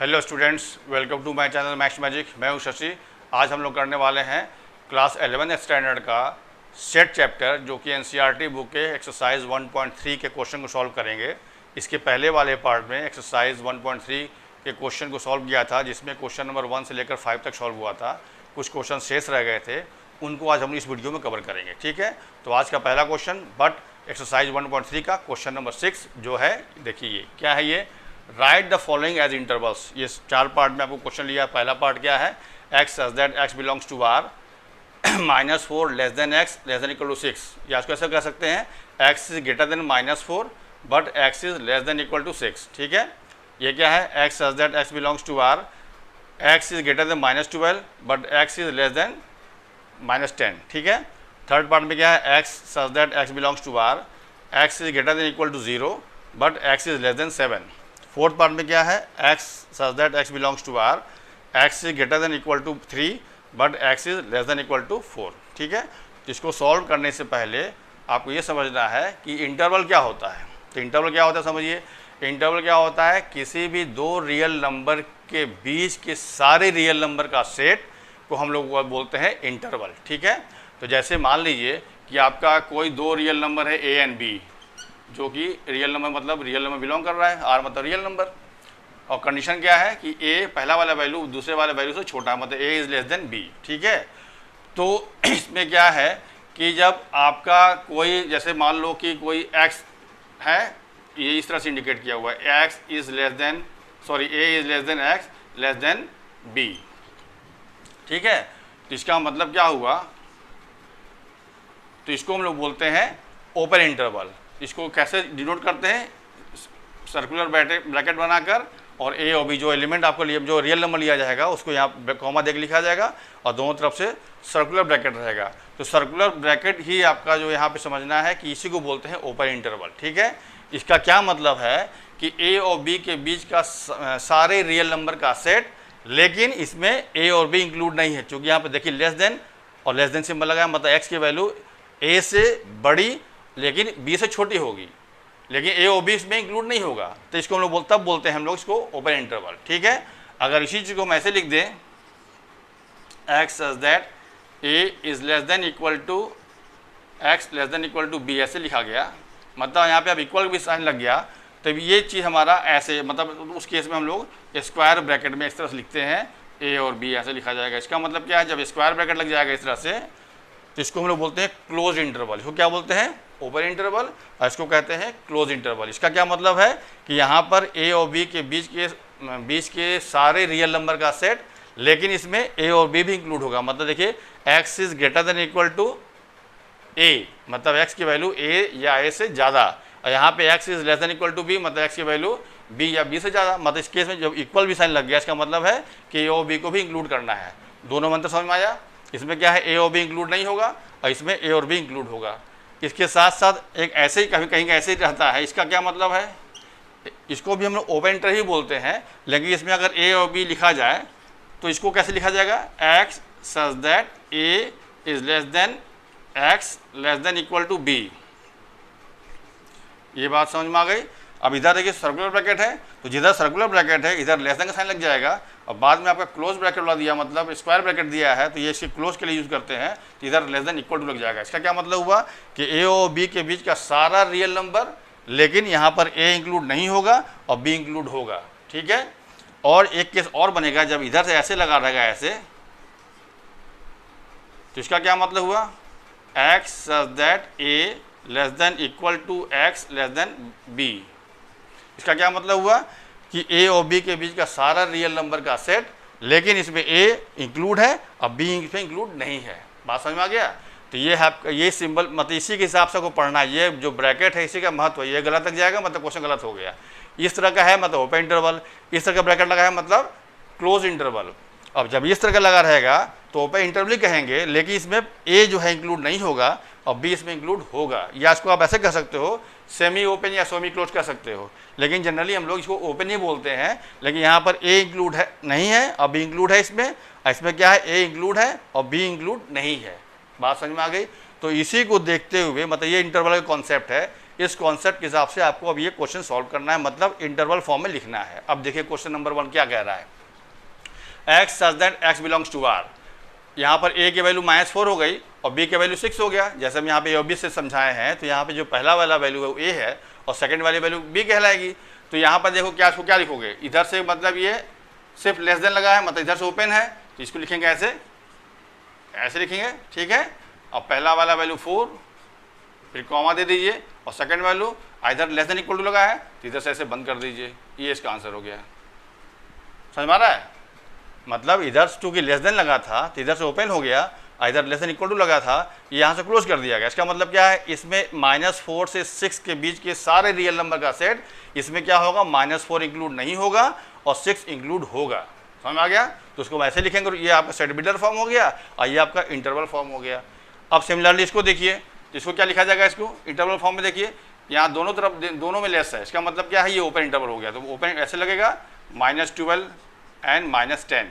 Hello students, welcome to my channel maths magic. मैं हूं शशि। आज हम लोग करने वाले हैं क्लास 11 स्टैंडर्ड का सेट चैप्टर, जो कि एनसीईआरटी बुक के एक्सरसाइज 1.3 के क्वेश्चन को सॉल्व करेंगे। इसके पहले वाले पार्ट में एक्सरसाइज 1.3 के क्वेश्चन को सॉल्व किया था, जिसमें क्वेश्चन नंबर 1 से लेकर 5 तक सॉल्व हुआ था। कुछ क्वेश्चन शेष रह गए थे, उनको आज हम इस वीडियो में कवर करेंगे। ठीक है, तो आज का पहला क्वेश्चन एक्सरसाइज 1.3 का क्वेश्चन नंबर 6 जो है, देखिए क्या है ये। Write the following as intervals. ये 4 पार्ट में आपको क्वेश्चन लिया। पहला पार्ट क्या है, x such that x belongs to R -4 less than x less than equal to 6। या इसको ऐसा कह सकते हैं, x is greater than -4 but x is less than equal to 6। ठीक है, ये क्या है, x such that x belongs to R, x is greater than -12 but x is less than -10। ठीक है, थर्ड पार्ट में क्या है, x such that x belongs to R, x is greater than equal to 0 but x is less than 7। Fourth part में क्या है, x such that x belongs to R, x is greater than equal to 3 but x is less than equal to 4। ठीक है, इसको solve करने से पहले आपको ये समझना है कि इंटरवल क्या होता है। तो इंटरवल क्या होता है समझिए। इंटरवल क्या होता है, किसी भी दो रियल नंबर के बीच के सारे रियल नंबर का सेट को हम लोग बोलते हैं इंटरवल। ठीक है, तो जैसे मान लीजिए कि आपका कोई दो रियल नंबर है ए एंड बी, जो कि रियल नंबर मतलब रियल नंबर बिलोंग कर रहा है, आर मतलब रियल नंबर, और कंडीशन क्या है कि ए पहला वाला वैल्यू दूसरे वाले वैल्यू से छोटा, मतलब a is less than b. ठीक है, तो इसमें क्या है कि जब आपका कोई, जैसे मान लो कि कोई एक्स है, ये इस तरह से इंडिकेट किया हुआ है, x is less than a is less than x less than b. ठीक है, तो इसका मतलब क्या हुआ, तो इसको हम लोग बोलते हैं ओपन इंटरवल। इसको कैसे डिनोट करते हैं, सर्कुलर ब्रैकेट बनाकर, और ए और बी जो एलिमेंट आपको जो रियल नंबर लिया जाएगा उसको यहाँ कॉमा देकर लिखा जाएगा, और दोनों तरफ से सर्कुलर ब्रैकेट रहेगा। तो सर्कुलर ब्रैकेट ही आपका जो यहाँ पे समझना है कि इसी को बोलते हैं ओपन इंटरवल। ठीक है, इसका क्या मतलब है कि ए और बी के बीच का सारे रियल नंबर का सेट, लेकिन इसमें ए और बी इंक्लूड नहीं है, क्योंकि यहाँ पे देखिए लेस देन और लेस देन सिंबल लगाया, मतलब एक्स की वैल्यू ए से बड़ी लेकिन बी से छोटी होगी, लेकिन ए और बी इसमें इंक्लूड नहीं होगा। तो इसको हम लोग तब बोलते हैं हम लोग इसको ओपन इंटरवल। ठीक है, अगर इसी चीज़ को हम ऐसे लिख दें, x such that a is less than equal to x less than equal to b, ऐसे लिखा गया, मतलब यहाँ पे अब इक्वल भी साइन लग गया, तो ये चीज़ हमारा ऐसे, मतलब उस केस में हम लोग स्क्वायर ब्रैकेट में इस तरह से लिखते हैं, ए और बी ऐसे लिखा जाएगा। इसका मतलब क्या है, जब स्क्वायर ब्रैकेट लग जाएगा इस तरह से, तो इसको हम लोग बोलते हैं क्लोज इंटरवल। इसको क्या बोलते हैं, ओपन इंटरवल, और इसको कहते हैं क्लोज इंटरवल। इसका क्या मतलब है कि यहाँ पर ए और बी के बीच के सारे रियल नंबर का सेट, लेकिन इसमें ए और बी भी इंक्लूड होगा। मतलब देखिए, x is greater than equal to a, मतलब एक्स की वैल्यू ए या ए से ज़्यादा, और यहाँ पे x is less than equal to b, मतलब एक्स की वैल्यू बी या बी से ज़्यादा। मतलब इस केस में जब इक्वल भी साइन लग गया, इसका मतलब है कि ए और बी को भी इंक्लूड करना है। दोनों मंत्र समझ में आया। इसमें क्या है, ए और बी इंक्लूड नहीं होगा, और इसमें ए और बी इंक्लूड होगा। इसके साथ साथ एक ऐसे ही कहीं कहीं ऐसे ही रहता है। इसका क्या मतलब है, इसको भी हम लोग ओपन इंटर ही बोलते हैं, लेकिन इसमें अगर ए और बी लिखा जाए तो इसको कैसे लिखा जाएगा, x such that a is less than x less than equal to b. ये बात समझ में आ गई। अब इधर देखिए सर्कुलर ब्रैकेट है, तो जिधर सर्कुलर ब्रैकेट है इधर लेस देन का साइन लग जाएगा, और बाद में आपका क्लोज ब्रैकेट वाला दिया, मतलब स्क्वायर ब्रैकेट दिया है, तो ये इसके क्लोज के लिए यूज़ करते हैं, तो इधर लेस देन इक्वल टू लग जाएगा। इसका क्या मतलब हुआ कि ए और बी के बीच का सारा रियल नंबर, लेकिन यहाँ पर ए इंक्लूड नहीं होगा और बी इंक्लूड होगा। ठीक है, और एक केस और बनेगा, जब इधर से ऐसे लगा रहेगा ऐसे, तो इसका क्या मतलब हुआ, x such that a less than equal to x less than b. इसका क्या मतलब हुआ कि ए और बी के बीच का सारा रियल नंबर का सेट, लेकिन इसमें ए इंक्लूड है और बी इसमें इंक्लूड नहीं है। बात समझ में आ गया। तो ये है ये सिंबल, मतलब इसी के हिसाब से को पढ़ना है। ये जो ब्रैकेट है इसी का महत्व है। ये गलत लग जाएगा मतलब क्वेश्चन गलत हो गया। इस तरह का है मतलब ओपन इंटरवल, इस तरह का ब्रैकेट लगा है मतलब क्लोज इंटरवल। अब जब इस तरह का लगा रहेगा तो ओपन इंटरवल ही कहेंगे, लेकिन इसमें ए जो है इंक्लूड नहीं होगा और बी इसमें इंक्लूड होगा। या इसको आप ऐसे कह सकते हो, सेमी ओपन या सेमी क्लोज कह सकते हो, लेकिन जनरली हम लोग इसको ओपन ही बोलते हैं। लेकिन यहाँ पर ए इंक्लूड है नहीं है और बी इंक्लूड है इसमें क्या है, ए इंक्लूड है और बी इंक्लूड नहीं है। बात समझ में आ गई। तो इसी को देखते हुए, मतलब ये इंटरवल का कॉन्सेप्ट है इस कॉन्सेप्ट के हिसाब से आपको अब ये क्वेश्चन सॉल्व करना है, मतलब इंटरवल फॉर्म में लिखना है। अब देखिए क्वेश्चन नंबर 1 क्या कह रहा है, x such that x belongs to R. यहाँ पर ए की वैल्यू -4 हो गई और बी की वैल्यू 6 हो गया। जैसे हम यहाँ पे ऑब्वियस से समझाए हैं, तो यहाँ पे जो पहला वाला वैल्यू है वो ए है और सेकंड वाली वैल्यू बी कहलाएगी। तो यहाँ पर देखो क्या, इसको क्या लिखोगे, इधर से मतलब ये सिर्फ लेस देन लगा है, मतलब इधर से ओपन है, तो इसको लिखेंगे ऐसे, ऐसे लिखेंगे, ठीक है। और पहला वाला वैल्यू 4, फिर कॉमा दे दीजिए और सेकंड वैल्यू इधर लेस देन इक्वल टू लगा है तो इधर से ऐसे बंद कर दीजिए। ये इसका आंसर हो गया। समझ में आ रहा है, मतलब इधर चूँकि लेस देन लगा था तो इधर से ओपन हो गया, इधर लेस देन इक्वल टू लगा था, ये यहाँ से क्लोज कर दिया गया। इसका मतलब क्या है, इसमें -4 से 6 के बीच के सारे रियल नंबर का सेट, इसमें क्या होगा, -4 इंक्लूड नहीं होगा और 6 इंक्लूड होगा। समझ में आ गया। तो उसको वैसे लिखेंगे, ये आपका सेट बिल्डर फॉर्म हो गया और ये आपका इंटरवल फॉर्म हो गया। अब सिमिलरली इसको देखिए, इसको क्या लिखा जाएगा, इसको इंटरवल फॉर्म में देखिए, यहाँ दोनों तरफ दोनों में लेस है, इसका मतलब क्या है, ये ओपन इंटरवल हो गया। तो ओपन ऐसे लगेगा -12 एंड -10,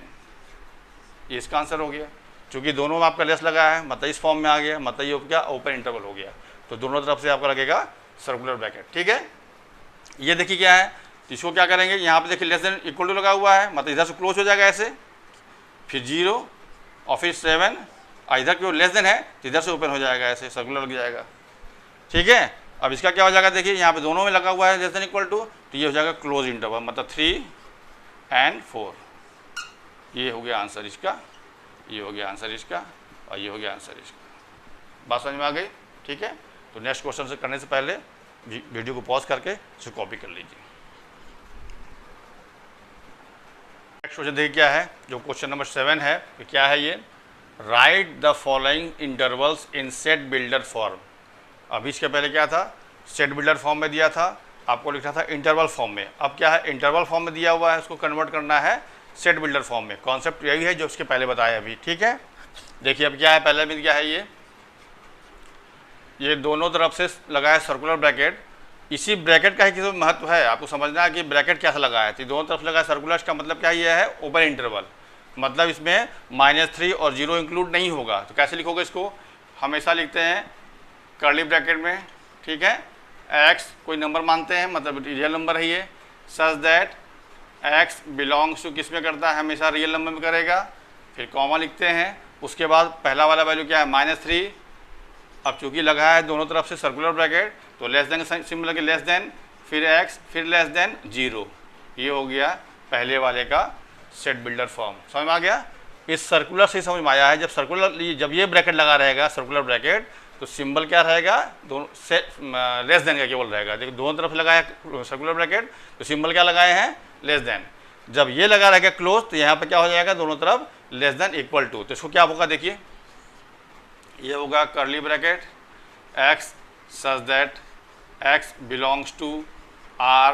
ये इसका आंसर हो गया। चूँकि दोनों में आपका लेस लगा है, मतलब इस फॉर्म में आ गया, मतलब ये क्या ओपन इंटरवल हो गया। तो दोनों तरफ से आपका लगेगा सर्कुलर ब्रैकेट, ठीक है। ये देखिए क्या है, तो इसको क्या करेंगे, यहाँ पे देखिए लेस देन इक्वल टू लगा हुआ है, मतलब इधर से क्लोज हो जाएगा ऐसे, फिर 0 और फिर 7, इधर क्यों लेस देन है तो इधर से ओपन हो जाएगा, ऐसे सर्कुलर लग जाएगा, ठीक है। अब इसका क्या हो जाएगा, देखिए यहाँ पे दोनों में लगा हुआ है लेस देन इक्वल टू, तो ये हो जाएगा क्लोज इंटरवल, मतलब 3 और 4। ये हो गया आंसर इसका, ये हो गया आंसर इसका और ये हो गया आंसर इसका। बात समझ में आ गई, ठीक है। तो नेक्स्ट क्वेश्चन से करने से पहले वीडियो को पॉज करके इसे कॉपी कर लीजिए। नेक्स्ट क्वेश्चन देखिए क्या है, जो क्वेश्चन नंबर 7 है, तो क्या है ये, write the following intervals in set builder form. अभी इसके पहले क्या था, सेट बिल्डर फॉर्म में दिया था, आपको लिखना था इंटरवल फॉर्म में। अब क्या है, इंटरवल फॉर्म में दिया हुआ है, उसको कन्वर्ट करना है सेट बिल्डर फॉर्म में। कॉन्सेप्ट यही है जो उसके पहले बताया अभी, ठीक है। देखिए अब क्या है, पहले में क्या है, ये दोनों तरफ से लगा है सर्कुलर ब्रैकेट। इसी ब्रैकेट का ही किसी महत्व है, आपको समझना है कि ब्रैकेट क्या लगा है। तो दोनों तरफ लगा है सर्कुलर, का मतलब क्या ये है, ओपन इंटरवल, मतलब इसमें -3 और 0 इंक्लूड नहीं होगा। तो कैसे लिखोगे इसको, हमेशा लिखते हैं कर्ली ब्रैकेट में, ठीक है। एक्स कोई नंबर मानते हैं, मतलब रियल नंबर है ये, such that x belongs to किस में करता है, हमेशा रियल नंबर में करेगा। फिर कॉमा लिखते हैं, उसके बाद पहला वाला वैल्यू क्या है, -3। अब चूँकि लगा है दोनों तरफ से सर्कुलर ब्रैकेट, तो लेस देन सिंबल लगे, लेस देन, फिर एक्स, फिर लेस देन 0। ये हो गया पहले वाले का सेट बिल्डर फॉर्म। समझ में आ गया। इस सर्कुलर से समझ में आया है, जब ये ब्रैकेट लगा रहेगा सर्कुलर ब्रैकेट, तो सिंबल क्या रहेगा, दोनों से लेस देन का केवल रहेगा। देखो दोनों तरफ लगाया सर्कुलर ब्रैकेट, तो सिंबल क्या लगाए हैं, लेस देन। जब ये लगा रहेगा क्लोज, तो यहाँ पे क्या हो जाएगा, दोनों तरफ लेस देन इक्वल टू। तो इसको क्या होगा, देखिए ये होगा curly bracket, x such that x belongs to R.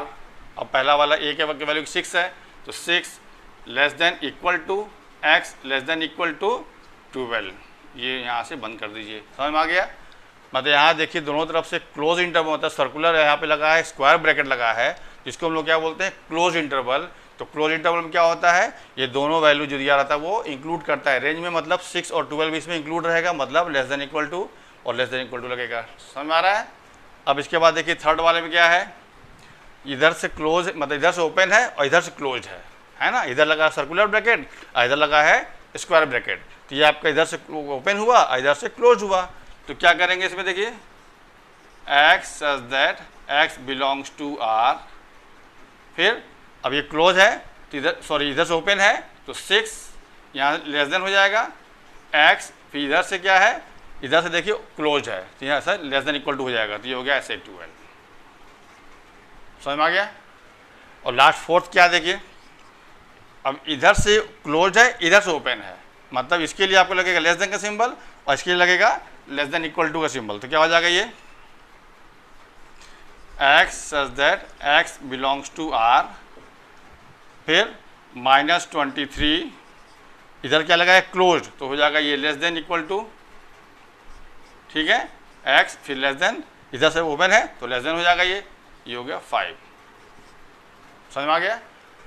अब पहला वाला ए के वैल्यू 6 है, तो 6 less than equal to x less than equal to 12। ये यहाँ से बंद कर दीजिए। समझ में आ गया। मतलब यहाँ देखिए दोनों तरफ से क्लोज इंटरवल, मतलब सर्कुलर यहाँ पे लगा है, स्क्वायर ब्रैकेट लगा है, जिसको हम लोग क्या बोलते हैं, क्लोज इंटरवल। तो क्लोज इंटरवल में क्या होता है, ये दोनों वैल्यू जो दिया रहता है वो इंक्लूड करता है रेंज में, मतलब 6 और 12 इसमें इंक्लूड रहेगा, मतलब लेस देन इक्वल टू और लेस देन इक्वल टू लगेगा। समझ में आ रहा है। अब इसके बाद देखिए थर्ड वाले में क्या है, इधर से क्लोज, मतलब इधर से ओपन है और इधर से क्लोज है ना। इधर लगा सर्कुलर ब्रैकेट और इधर लगा है स्क्वायर ब्रैकेट। तो ये आपका इधर से ओपन हुआ, इधर से क्लोज हुआ। तो क्या करेंगे इसमें, देखिए x such that x belongs to R. फिर अब ये क्लोज है, तो इधर से ओपन है, तो 6 यहाँ लेस देन हो जाएगा एक्स, फिर इधर से क्या है, इधर से देखिए क्लोज है, तो यहाँ से लेस देन इक्वल टू हो जाएगा। तो ये हो गया ऐसे 12। समझ में आ गया। और लास्ट फोर्थ क्या, देखिए अब इधर से क्लोज है, इधर से ओपन है, मतलब इसके लिए आपको लगेगा लेस देन का सिंबल और इसके लिए लगेगा लेस देन इक्वल टू का सिंबल। तो क्या हो जाएगा, ये x such that x belongs to R, फिर -23, इधर क्या लगा है, क्लोज, तो हो जाएगा ये लेस देन इक्वल टू, ठीक है, एक्स, फिर लेस देन, इधर से ओपन है तो लेस देन हो जाएगा, ये हो गया 5। समझ में आ गया।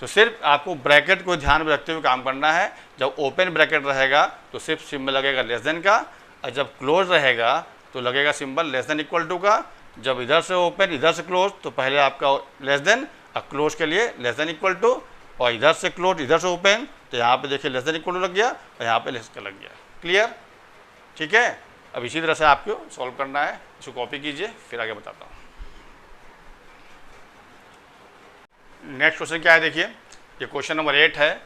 तो सिर्फ आपको ब्रैकेट को ध्यान में रखते हुए काम करना है। जब ओपन ब्रैकेट रहेगा तो सिर्फ सिंबल लगेगा लेस देन का, और जब क्लोज रहेगा तो लगेगा symbol less than equal to का, जब इधर से ओपन इधर से क्लोज तो पहले आपका लेस देन, और क्लोज के लिए लेस देन इक्वल टू, और इधर से क्लोज इधर से ओपन तो यहाँ पे देखिए लेस देन इक्वल टू लग गया और यहाँ पे लेस का लग गया। क्लियर? ठीक है। अब इसी तरह से आपको सॉल्व करना है, इसको कॉपी कीजिए फिर आगे बताता हूँ। नेक्स्ट क्वेश्चन क्या है देखिए, ये क्वेश्चन नंबर 8 है।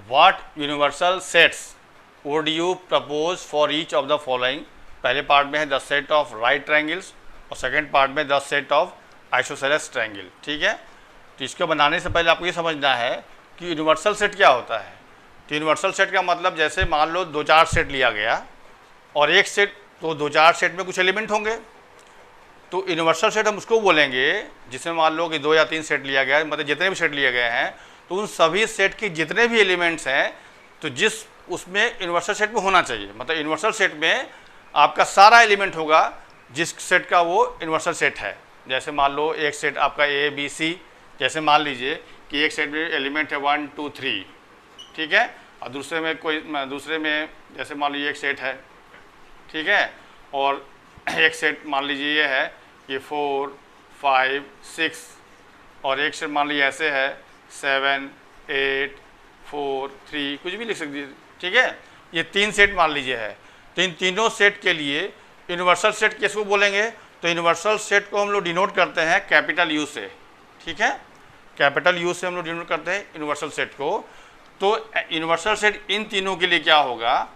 What universal sets would you propose for each of the following. पहले पार्ट में है the set of right triangles और सेकंड पार्ट में the set of isosceles triangle. ठीक है। तो इसको बनाने से पहले आपको ये समझना है कि यूनिवर्सल सेट क्या होता है। तो यूनिवर्सल सेट का मतलब जैसे मान लो 2-4 सेट लिया गया और एक सेट, तो 2-4 सेट में कुछ एलिमेंट होंगे, तो यूनिवर्सल सेट हम उसको बोलेंगे जिसमें मान लो कि 2 या 3 सेट लिया गया है, मतलब जितने भी सेट लिए गए हैं तो उन सभी सेट के जितने भी एलिमेंट्स हैं तो जिस उसमें यूनिवर्सल सेट में होना चाहिए, मतलब यूनिवर्सल सेट में आपका सारा एलिमेंट होगा जिस सेट का वो यूनिवर्सल सेट है। जैसे मान लो एक सेट आपका ए बी सी, जैसे मान लीजिए कि एक सेट में एलिमेंट है 1 2 3, ठीक है, और दूसरे में जैसे मान लीजिए एक सेट है, ठीक है, और एक सेट मान लीजिए ये है कि 4 5 6, और एक सेट मान लीजिए ऐसे है 7 8 4 3, कुछ भी लिख सकते हैं। ठीक है, ये 3 सेट मान लीजिए है। तो इन तीनों सेट के लिए यूनिवर्सल सेट किसको बोलेंगे, तो यूनिवर्सल सेट को हम लोग डिनोट करते हैं कैपिटल यू से। ठीक है, कैपिटल यू से हम लोग डिनोट करते हैं यूनिवर्सल सेट को। तो यूनिवर्सल सेट इन तीनों के लिए क्या होगा,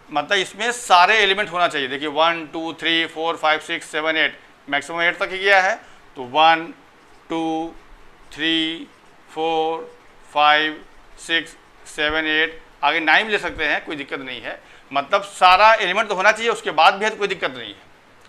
मतलब इसमें सारे एलिमेंट होना चाहिए। देखिए 1 2 3 4 5 6 7 8, मैक्सिमम 8 तक ही गया है, तो 1 2 3 4 5 6 7 8, आगे 9 भी ले सकते हैं, कोई दिक्कत नहीं है। मतलब सारा एलिमेंट तो होना चाहिए, उसके बाद भी है तो कोई दिक्कत नहीं है।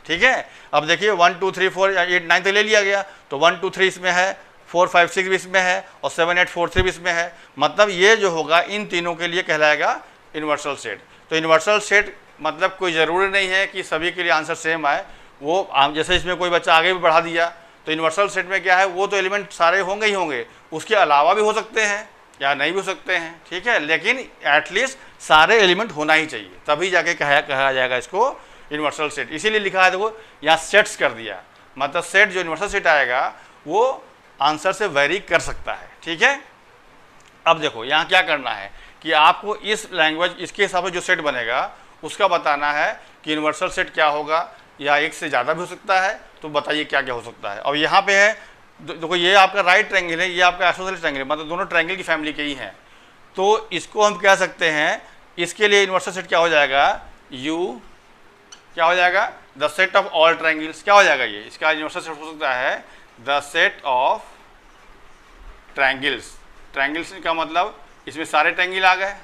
ठीक है, अब देखिए 1 2 3 4 8 9 तक ले लिया गया, तो 1 2 3 इसमें है, 4 5 6 भी इसमें है, और 7 8 4 3 भी इसमें है। मतलब ये जो होगा इन तीनों के लिए कहलाएगा यूनिवर्सल सेट। तो यूनिवर्सल सेट मतलब कोई ज़रूरी नहीं है कि सभी के लिए आंसर सेम आए। वो जैसे इसमें कोई बच्चा आगे भी बढ़ा दिया तो यूनिवर्सल सेट में क्या है, वो तो एलिमेंट सारे होंगे ही होंगे, उसके अलावा भी हो सकते हैं या नहीं भी हो सकते हैं। ठीक है, लेकिन एटलीस्ट सारे एलिमेंट होना ही चाहिए, तभी जाके कहा जाएगा इसको यूनिवर्सल सेट। इसीलिए लिखा है, देखो यहाँ सेट्स कर दिया, मतलब सेट जो यूनिवर्सल सेट आएगा वो आंसर से वेरी कर सकता है। ठीक है, अब देखो यहाँ क्या करना है कि आपको इस लैंग्वेज, इसके हिसाब से जो सेट बनेगा उसका बताना है कि यूनिवर्सल सेट क्या होगा, या एक से ज़्यादा भी हो सकता है, तो बताइए क्या क्या हो सकता है। और यहाँ पे है, देखो ये आपका राइट ट्रायंगल है, ये आपका आइसोसेलेस ट्रायंगल है, मतलब दोनों ट्रायंगल की फैमिली के ही हैं। तो इसको हम कह सकते हैं, इसके लिए यूनिवर्सल सेट क्या हो जाएगा, यू क्या हो जाएगा, the set of all triangles. क्या हो जाएगा ये, इसका यूनिवर्सल सेट हो सकता है the set of triangles. Triangles का मतलब इसमें सारे ट्रायंगल आ गए,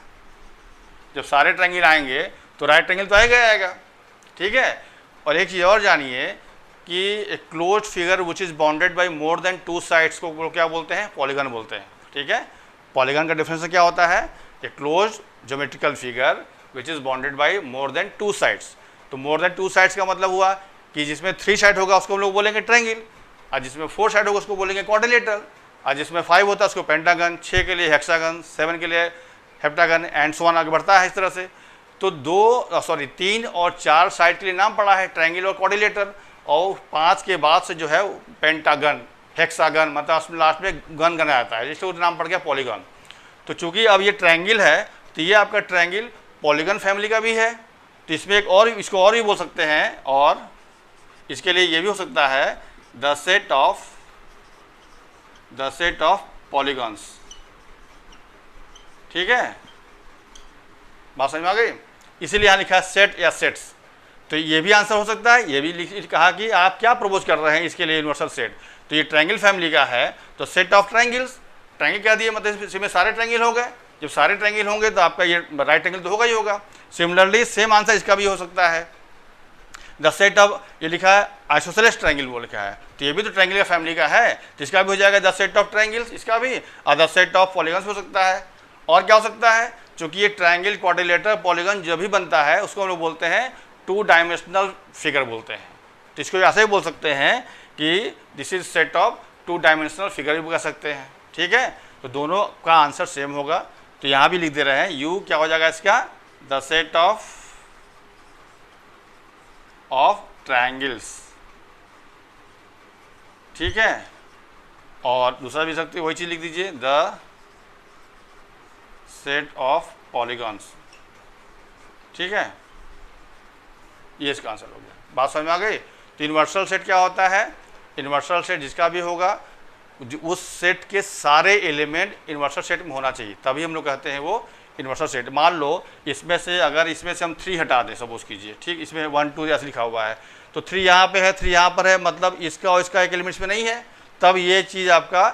जब सारे ट्रायंगल आएंगे तो राइट ट्रायंगल तो आएगा। ठीक है, और एक चीज़ और जानिए कि एक close figure which is bounded by more than 2 sides को क्या बोलते हैं, पॉलीगन बोलते हैं। ठीक है, पॉलीगन का डिफरेंस क्या होता है, a close geometrical figure which is bounded by more than 2 sides. तो मोर देन 2 साइड्स का मतलब हुआ कि जिसमें 3 साइड होगा उसको हम लोग बोलेंगे ट्रायंगल, और जिसमें 4 साइड होगा उसको बोलेंगे क्वाड्रिलेटरल, और जिसमें 5 होता है उसको पेंटागन, 6 के लिए हेक्सागन, 7 के लिए हेप्टागन, एंड सो ऑन आगे बढ़ता है इस तरह से। तो 3 और 4 साइड के लिए नाम पड़ा है ट्रायंगल और क्वाड्रिलेटरल, और 5 के बाद से जो है पेंटागन, हेक्सागन, मतलब उसमें लास्ट में गन आता है, जिससे नाम पड़ गया पॉलीगन। तो चूंकि अब ये ट्रायंगल है तो ये आपका ट्रायंगल पॉलीगन फैमिली का भी है, तो इसमें एक और, इसको और भी बोल सकते हैं, और इसके लिए ये भी हो सकता है द सेट ऑफ पॉलीगन्स। ठीक है, बात समझ में आ गई, इसीलिए यहाँ लिखा है सेट या सेट्स। तो ये भी आंसर हो सकता है, ये भी कहा कि आप क्या प्रपोज कर रहे हैं इसके लिए यूनिवर्सल सेट। तो ये ट्रायंगल फैमिली का है, तो सेट ऑफ ट्रायंगल्स, ट्रायंगल क्या दिए, मतलब इसमें सारे ट्रायंगल हो गए। जब सारे ट्रायंगल होंगे तो आपका ये राइट ट्रायंगल तो होगा ही होगा। सिमिलरली सेम आंसर इसका भी हो सकता है, द सेट ऑफ, ये लिखा है आइसोसेलेस ट्रायंगल वो लिखा है, तो ये भी तो ट्रायंगल का फैमिली का है, तो इसका भी हो जाएगा द सेट ऑफ ट्रायंगल्स, इसका भी, और द सेट ऑफ पॉलीगन्स हो सकता है। और क्या हो सकता है, चूँकि ये ट्रायंगल, क्वाड्रिलेटरल, पॉलीगन जब भी बनता है उसको हम लोग बोलते हैं 2 डायमेंशनल फिगर बोलते हैं। तो इसको ऐसे ही बोल सकते हैं कि this is set of 2 dimensional figure भी कह सकते हैं। ठीक है, तो दोनों का आंसर सेम होगा, तो यहाँ भी लिख दे रहे हैं यू क्या हो जाएगा इसका, द सेट ऑफ ट्रायंगल्स। ठीक है। और दूसरा भी सकते वही चीज़ लिख दीजिए, द सेट ऑफ पॉलीगॉन्स, ठीक है, ये इसका आंसर हो गया। बात समझ में आ गई। तो यूनिवर्सल सेट क्या होता है? यूनिवर्सल सेट जिसका भी होगा उस सेट के सारे एलिमेंट यूनिवर्सल सेट में होना चाहिए, तभी हम लोग कहते हैं वो यूनिवर्सल सेट। मान लो इसमें से अगर इसमें से हम 3 हटा दें, सपोज कीजिए, ठीक, इसमें 1 2 ऐसे लिखा हुआ है, तो 3 यहाँ पे है, 3 यहाँ पर है, मतलब इसका और इसका एक एलिमेंट्स में नहीं है, तब ये चीज़ आपका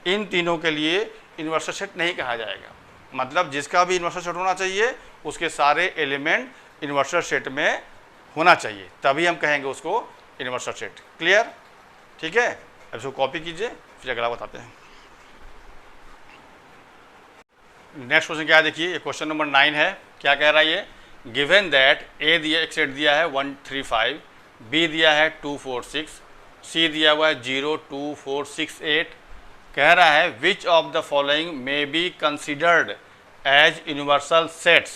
इन तीनों के लिए यूनिवर्सल सेट नहीं कहा जाएगा। मतलब जिसका भी यूनिवर्सल सेट होना चाहिए उसके सारे एलिमेंट यूनिवर्सल सेट में होना चाहिए, तभी हम कहेंगे उसको यूनिवर्सल सेट। क्लियर? ठीक है, अब इसको कॉपी कीजिए, फिर अगला बताते हैं। नेक्स्ट क्वेश्चन क्या है देखिए, ये क्वेश्चन नंबर 9 है। क्या कह रहा है ये? गिवन दैट ए दिया, एक सेट दिया है 1 3 5, बी दिया है 2 4 6, सी दिया हुआ है 0 2 4 6 8। कह रहा है which of the following may be considered as universal sets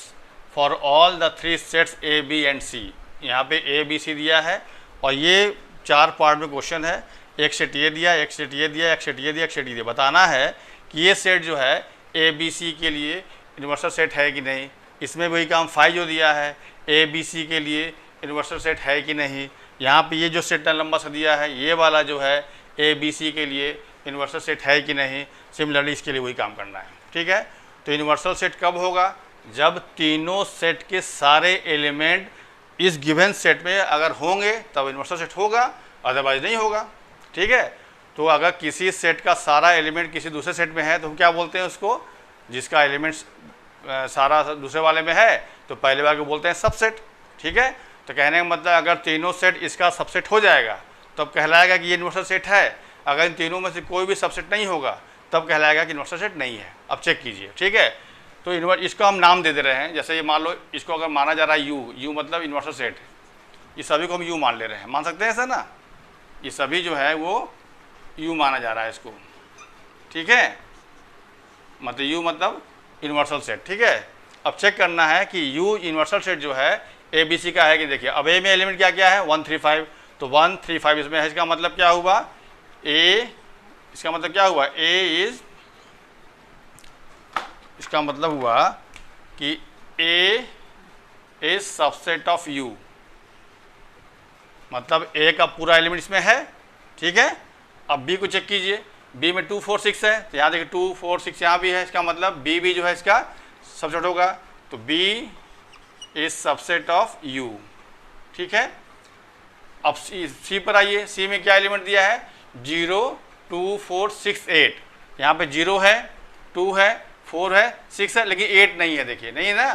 for all the 3 sets A B and C. यहाँ पे ए बी सी दिया है और ये 4 पार्ट में क्वेश्चन है। एक सेट ये दिया, एक सेट ये दिया, एक सेट ये दिया, एक सेट ये दिया। बताना है कि ये सेट जो है ए बी सी के लिए यूनिवर्सल सेट है कि नहीं। इसमें वही काम 5 जो दिया है ए बी सी के लिए यूनिवर्सल सेट है कि नहीं। यहाँ पे ये जो सेट लंबा सा दिया है ये वाला जो है ए बी सी के लिए यूनिवर्सल सेट है कि नहीं। सिमिलरली इसके लिए वही काम करना है, ठीक है। तो यूनिवर्सल सेट कब होगा? जब तीनों सेट के सारे एलिमेंट इस गिवन सेट में अगर होंगे तब यूनिवर्सल सेट होगा, अदरवाइज नहीं होगा, ठीक है। तो अगर किसी सेट का सारा एलिमेंट किसी दूसरे सेट में है तो हम क्या बोलते हैं उसको? जिसका एलिमेंट्स सारा दूसरे वाले में है तो पहले वाले को बोलते हैं सबसेट, ठीक है। तो कहने का मतलब अगर तीनों सेट इसका सबसेट हो जाएगा तब कहलाएगा कि ये यूनिवर्सल सेट है। अगर इन तीनों में से कोई भी सबसेट नहीं होगा तब कहलाएगा कि यूनिवर्सल सेट नहीं है। अब चेक कीजिए, ठीक है। तो इसको हम नाम दे रहे हैं, जैसे ये मान लो इसको अगर माना जा रहा है यू मतलब यूनिवर्सल सेट, ये सभी को हम यू मान ले रहे हैं, मान सकते हैं ऐसा ना। ये सभी जो है वो यू माना जा रहा है इसको, ठीक है, मतलब यू मतलब यूनिवर्सल सेट, ठीक है। अब चेक करना है कि यू यूनिवर्सल सेट जो है ए बी सी का है कि देखिए। अब ए में एलिमेंट क्या क्या है? 1 3 5, तो 1 3 5 इसमें है। इसका मतलब क्या हुआ? ए, इसका मतलब क्या हुआ? ए इज, इसका मतलब हुआ कि ए इज सबसेट ऑफ यू, मतलब ए का पूरा एलिमेंट इसमें है, ठीक है। अब बी को चेक कीजिए, बी में 2 4 6 है, तो यहाँ देखिए 2 4 6 यहाँ भी है, इसका मतलब बी भी जो है इसका सबसेट होगा। तो B is subset of U, ठीक है। अब सी पर आइए, सी में क्या एलिमेंट दिया है? 0 2 4 6 8। यहाँ पे 0 है, 2 है, 4 है, 6 है, लेकिन 8 नहीं है, देखिए नहीं है ना।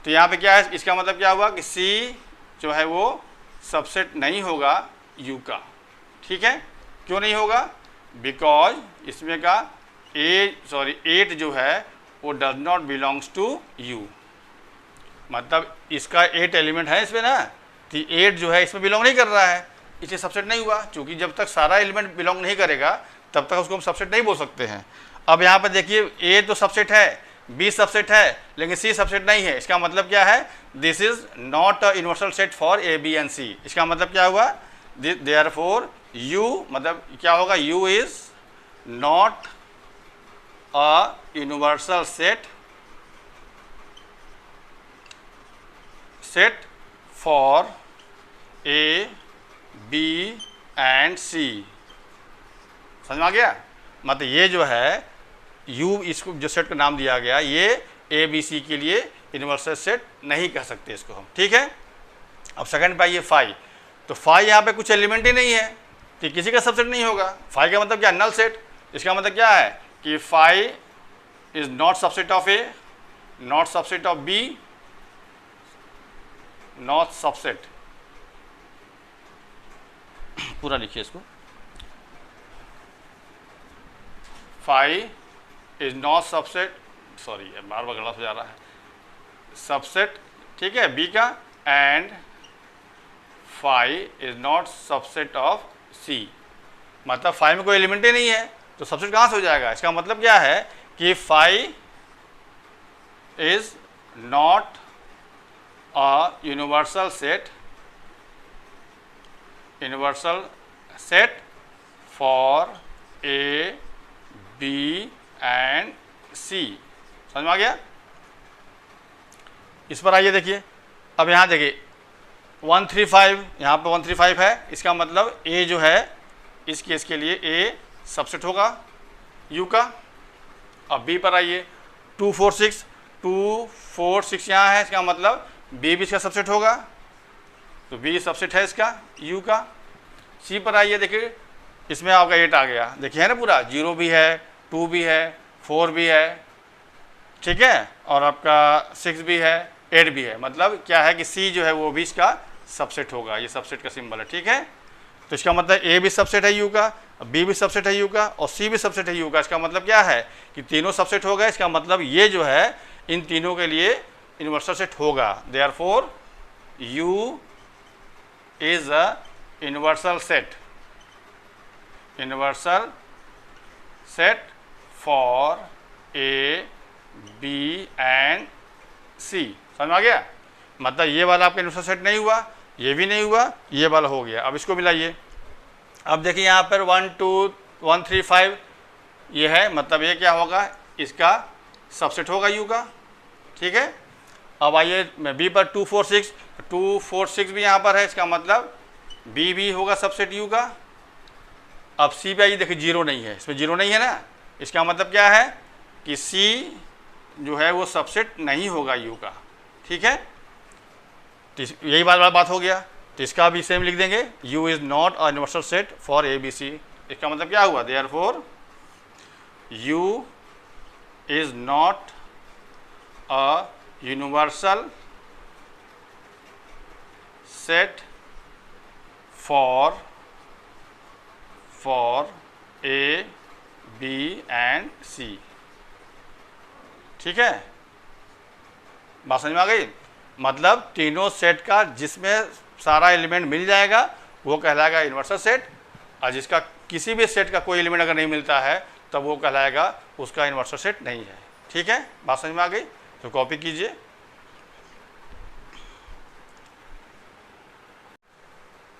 तो यहाँ पे क्या है? इसका मतलब क्या हुआ कि सी जो है वो सबसेट नहीं होगा यू का, ठीक है। क्यों नहीं होगा? बिकॉज इसमें का 8 जो है वो does not belongs to U, मतलब इसका 8 एलिमेंट है इसमें ना, तो 8 जो है इसमें बिलोंग नहीं कर रहा है, इसलिए सबसेट नहीं हुआ। क्योंकि जब तक सारा एलिमेंट बिलोंग नहीं करेगा तब तक उसको हम सबसेट नहीं बोल सकते हैं। अब यहाँ पर देखिए ए तो सबसेट है, बी सबसेट है, लेकिन सी सबसेट नहीं है। इसका मतलब क्या है? This is not a universal set for A B and C. इसका मतलब क्या हुआ? देयरफॉर यू मतलब क्या होगा? U is not a universal set for A B and C. समझ में आ गया? मतलब ये जो है यू, इसको जो सेट का नाम दिया गया, ये ए बी सी के लिए यूनिवर्सल सेट नहीं कह सकते इसको हम, ठीक है। अब सेकंड पे आइए 5, तो 5 यहाँ पे कुछ एलिमेंट ही नहीं है तो किसी का सबसेट नहीं होगा। 5 का मतलब क्या? Null set. इसका मतलब क्या है कि 5 is not subset of A, not subset of B, not subset, पूरा लिखिए इसको, 5 इज नॉट सबसेट, सॉरी बार बार गलत हो जा रहा है, सबसेट, ठीक है, बी का, and 5 is not subset of C. मतलब 5 में कोई एलिमेंट ही नहीं है तो सबसेट कहाँ से हो जाएगा? इसका मतलब क्या है कि 5 is not a universal set for A B and C. समझ में आ गया? इस पर आइए देखिए, अब यहाँ देखिए 135, यहाँ पर 135 है, इसका मतलब ए जो है इस केस के लिए ए सबसेट होगा यू का। अब बी पर आइए 246 यहाँ है, इसका मतलब बी भी इसका सबसेट होगा, तो बी सबसेट है इसका यू का। सी पर आइए देखिए, इसमें आपका 8 आ गया, देखिए है ना पूरा, 0 भी है, 2 भी है, 4 भी है, ठीक है, और आपका 6 भी है, 8 भी है। मतलब क्या है कि सी जो है वो भी इसका सबसेट होगा, ये सबसेट का सिंबल है, ठीक है। तो इसका मतलब ए भी सबसेट है यू का, बी भी सबसेट है यू का, और सी भी सबसेट है यू का। इसका मतलब क्या है कि तीनों सबसेट हो गए। इसका मतलब ये जो है इन तीनों के लिए यूनिवर्सल सेट होगा। Therefore U is a universal set, universal set for A B and C. समझ में आ गया? मतलब ये वाला आपका यूनिवर्सल सेट नहीं हुआ, ये भी नहीं हुआ, ये वाला हो गया। अब इसको मिलाइए, अब देखिए यहाँ पर 1 2 1 3 5 ये है, मतलब ये क्या होगा, इसका सबसेट होगा यू का, ठीक है। अब आइए बी पर 246 भी यहाँ पर है, इसका मतलब बी भी होगा सबसेट यू का। अब सी पे आइए, देखिए 0 नहीं है, इसमें 0 नहीं है ना, इसका मतलब क्या है कि सी जो है वो सबसेट नहीं होगा यू का, ठीक है। तो यही बात हो गया, तो इसका भी सेम लिख देंगे, U is not a universal set for A B C. इसका मतलब क्या हुआ, therefore U is not a universal set for A B and C, ठीक है। बात समझ में आ गई? मतलब तीनों सेट का जिसमें सारा एलिमेंट मिल जाएगा वो कहलाएगा यूनिवर्सल सेट, और जिसका किसी भी सेट का कोई एलिमेंट अगर नहीं मिलता है तब वो कहलाएगा उसका यूनिवर्सल सेट नहीं है, ठीक है। बात समझ में आ गई? तो कॉपी कीजिए।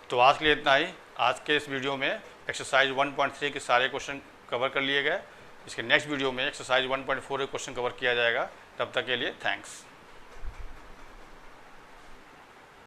तो आज के लिए इतना ही। आज के इस वीडियो में एक्सरसाइज 1.3 के सारे क्वेश्चन कवर कर लिए गए। इसके नेक्स्ट वीडियो में एक्सरसाइज 1.4 के क्वेश्चन कवर किया जाएगा। तब तक के लिए थैंक्स।